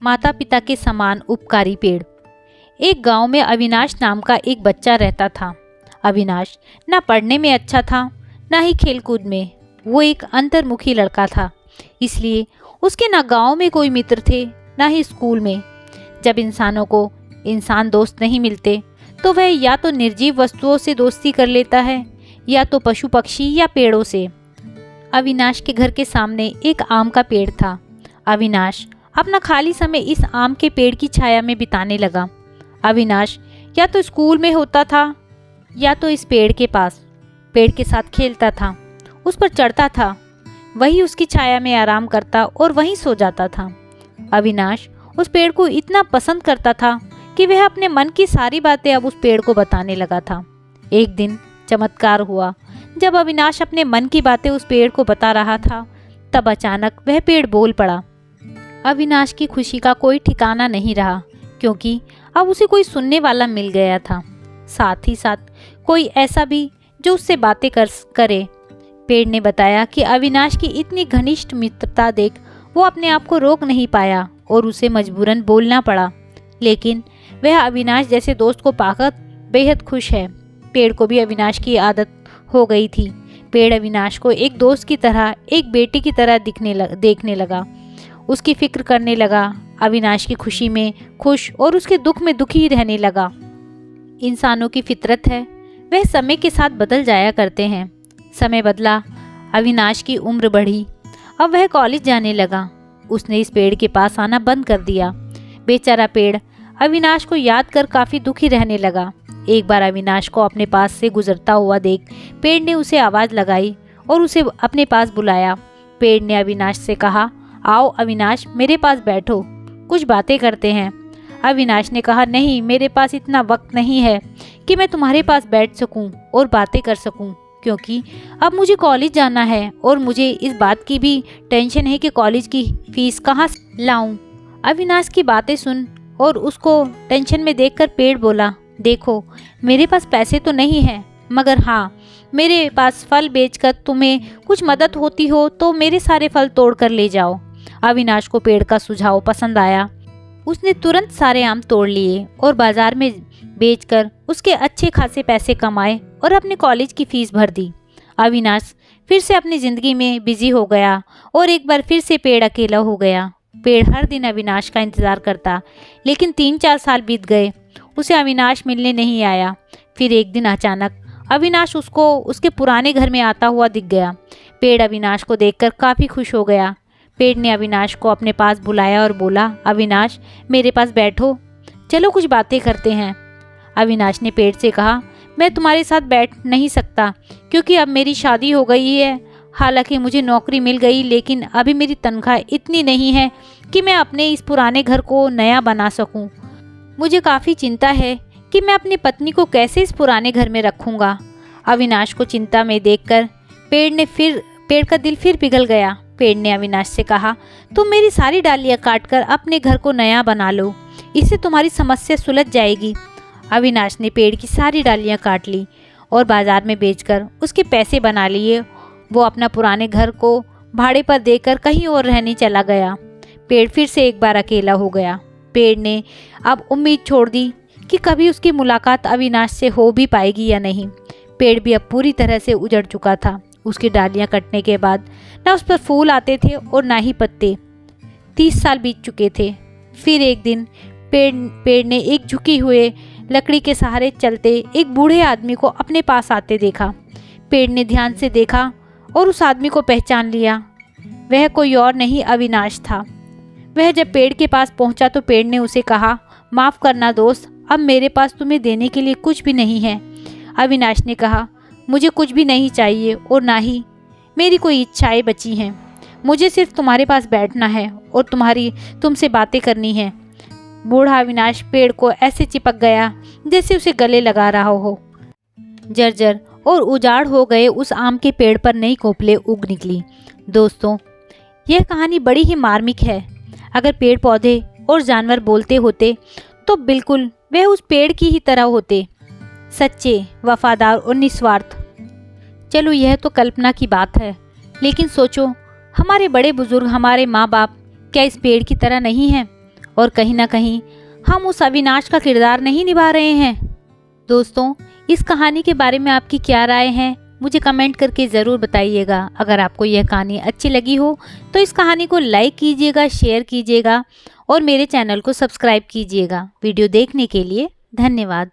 माता पिता के समान उपकारी पेड़। एक गांव में अविनाश नाम का एक बच्चा रहता था। अविनाश ना पढ़ने में अच्छा था, ना ही खेलकूद में। वो एक अंतर्मुखी लड़का था, इसलिए उसके ना गांव में कोई मित्र थे, ना ही स्कूल में। जब इंसानों को इंसान दोस्त नहीं मिलते तो वह या तो निर्जीव वस्तुओं से दोस्ती कर लेता है, या तो पशु पक्षी या पेड़ों से। अविनाश के घर के सामने एक आम का पेड़ था। अविनाश अपना खाली समय इस आम के पेड़ की छाया में बिताने लगा। अविनाश या तो स्कूल में होता था, या तो इस पेड़ के पास पेड़ के साथ खेलता था, उस पर चढ़ता था, वही उसकी छाया में आराम करता और वहीं सो जाता था। अविनाश उस पेड़ को इतना पसंद करता था कि वह अपने मन की सारी बातें अब उस पेड़ को बताने लगा था। एक दिन चमत्कार हुआ। जब अविनाश अपने मन की बातें उस पेड़ को बता रहा था, तब अचानक वह पेड़ बोल पड़ा। अविनाश की खुशी का कोई ठिकाना नहीं रहा, क्योंकि अब उसे कोई सुनने वाला मिल गया था, साथ ही साथ कोई ऐसा भी जो उससे बातें करे। पेड़ ने बताया कि अविनाश की इतनी घनिष्ठ मित्रता देख वो अपने आप को रोक नहीं पाया और उसे मजबूरन बोलना पड़ा, लेकिन वह अविनाश जैसे दोस्त को पाकर बेहद खुश है। पेड़ को भी अविनाश की आदत हो गई थी। पेड़ अविनाश को एक दोस्त की तरह, एक बेटे की तरह देखने लगा, उसकी फिक्र करने लगा, अविनाश की खुशी में खुश और उसके दुख में दुखी रहने लगा। इंसानों की फितरत है, वह समय के साथ बदल जाया करते हैं। समय बदला, अविनाश की उम्र बढ़ी, अब वह कॉलेज जाने लगा। उसने इस पेड़ के पास आना बंद कर दिया। बेचारा पेड़ अविनाश को याद कर काफ़ी दुखी रहने लगा। एक बार अविनाश को अपने पास से गुजरता हुआ देख पेड़ ने उसे आवाज़ लगाई और उसे अपने पास बुलाया। पेड़ ने अविनाश से कहा, आओ अविनाश, मेरे पास बैठो, कुछ बातें करते हैं। अविनाश ने कहा, नहीं, मेरे पास इतना वक्त नहीं है कि मैं तुम्हारे पास बैठ सकूं और बातें कर सकूं, क्योंकि अब मुझे कॉलेज जाना है और मुझे इस बात की भी टेंशन है कि कॉलेज की फीस कहाँ से लाऊं। अविनाश की बातें सुन और उसको टेंशन में देखकर पेड़ बोला, देखो, मेरे पास पैसे तो नहीं हैं, मगर हाँ, मेरे पास फल बेचकर तुम्हें कुछ मदद होती हो तो मेरे सारे फल तोड़ कर ले जाओ। अविनाश को पेड़ का सुझाव पसंद आया। उसने तुरंत सारे आम तोड़ लिए और बाजार में बेचकर उसके अच्छे खासे पैसे कमाए और अपने कॉलेज की फीस भर दी। अविनाश फिर से अपनी ज़िंदगी में बिजी हो गया और एक बार फिर से पेड़ अकेला हो गया। पेड़ हर दिन अविनाश का इंतज़ार करता, लेकिन 3-4 साल बीत गए, उसे अविनाश मिलने नहीं आया। फिर एक दिन अचानक अविनाश उसको उसके पुराने घर में आता हुआ दिख गया। पेड़ अविनाश को देखकर काफ़ी खुश हो गया। पेड़ ने अविनाश को अपने पास बुलाया और बोला, अविनाश, मेरे पास बैठो, चलो कुछ बातें करते हैं। अविनाश ने पेड़ से कहा, मैं तुम्हारे साथ बैठ नहीं सकता, क्योंकि अब मेरी शादी हो गई है। हालांकि मुझे नौकरी मिल गई, लेकिन अभी मेरी तनख्वाह इतनी नहीं है कि मैं अपने इस पुराने घर को नया बना सकूं। मुझे काफ़ी चिंता है कि मैं अपनी पत्नी को कैसे इस पुराने घर में रखूंगा। अविनाश को चिंता में देखकर पेड़ का दिल फिर पिघल गया। पेड़ ने अविनाश से कहा, तुम मेरी सारी डालियाँ काटकर अपने घर को नया बना लो, इससे तुम्हारी समस्या सुलझ जाएगी। अविनाश ने पेड़ की सारी डालियाँ काट ली और बाजार में बेचकर उसके पैसे बना लिए। वो अपना पुराने घर को भाड़े पर देकर कहीं और रहने चला गया। पेड़ फिर से एक बार अकेला हो गया। पेड़ ने अब उम्मीद छोड़ दी कि कभी उसकी मुलाकात अविनाश से हो भी पाएगी या नहीं। पेड़ भी अब पूरी तरह से उजड़ चुका था। उसकी डालियाँ कटने के बाद न उस पर फूल आते थे और ना ही पत्ते। 30 साल बीत चुके थे। फिर एक दिन पेड़ ने एक झुकी हुए लकड़ी के सहारे चलते एक बूढ़े आदमी को अपने पास आते देखा। पेड़ ने ध्यान से देखा और उस आदमी को पहचान लिया। वह कोई और नहीं, अविनाश था। वह जब पेड़ के पास पहुंचा तो पेड़ ने उसे कहा, माफ़ करना दोस्त, अब मेरे पास तुम्हें देने के लिए कुछ भी नहीं है। अविनाश ने कहा, मुझे कुछ भी नहीं चाहिए और ना ही मेरी कोई इच्छाएं बची हैं। मुझे सिर्फ तुम्हारे पास बैठना है और तुमसे बातें करनी है। बूढ़ा अविनाश पेड़ को ऐसे चिपक गया जैसे उसे गले लगा रहा हो। जर्जर और उजाड़ हो गए उस आम के पेड़ पर नई कोपलें उग निकली। दोस्तों, यह कहानी बड़ी ही मार्मिक है। अगर पेड़ पौधे और जानवर बोलते होते तो बिल्कुल वह उस पेड़ की ही तरह होते, सच्चे, वफादार और निस्वार्थ। चलो, यह तो कल्पना की बात है, लेकिन सोचो, हमारे बड़े बुजुर्ग, हमारे माँ बाप क्या इस पेड़ की तरह नहीं हैं? और कहीं ना कहीं हम उस अविनाश का किरदार नहीं निभा रहे हैं। दोस्तों, इस कहानी के बारे में आपकी क्या राय है, मुझे कमेंट करके ज़रूर बताइएगा। अगर आपको यह कहानी अच्छी लगी हो तो इस कहानी को लाइक कीजिएगा, शेयर कीजिएगा और मेरे चैनल को सब्सक्राइब कीजिएगा। वीडियो देखने के लिए धन्यवाद।